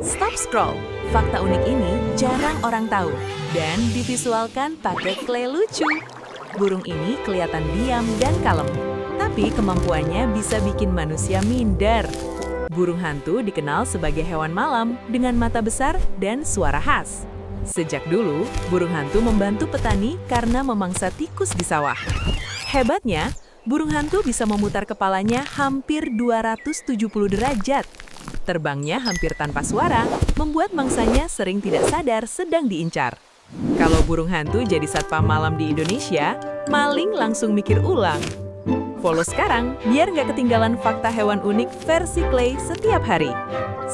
Stop scroll. Fakta unik ini jarang orang tahu dan divisualkan pakai clay lucu. Burung ini kelihatan diam dan kalem, tapi kemampuannya bisa bikin manusia minder. Burung hantu dikenal sebagai hewan malam dengan mata besar dan suara khas. Sejak dulu, burung hantu membantu petani karena memangsa tikus di sawah. Hebatnya, burung hantu bisa memutar kepalanya hampir 270 derajat. Terbangnya hampir tanpa suara, membuat mangsanya sering tidak sadar sedang diincar. Kalau burung hantu jadi satpam malam di Indonesia, maling langsung mikir ulang. Follow sekarang biar nggak ketinggalan fakta hewan unik versi Clay setiap hari.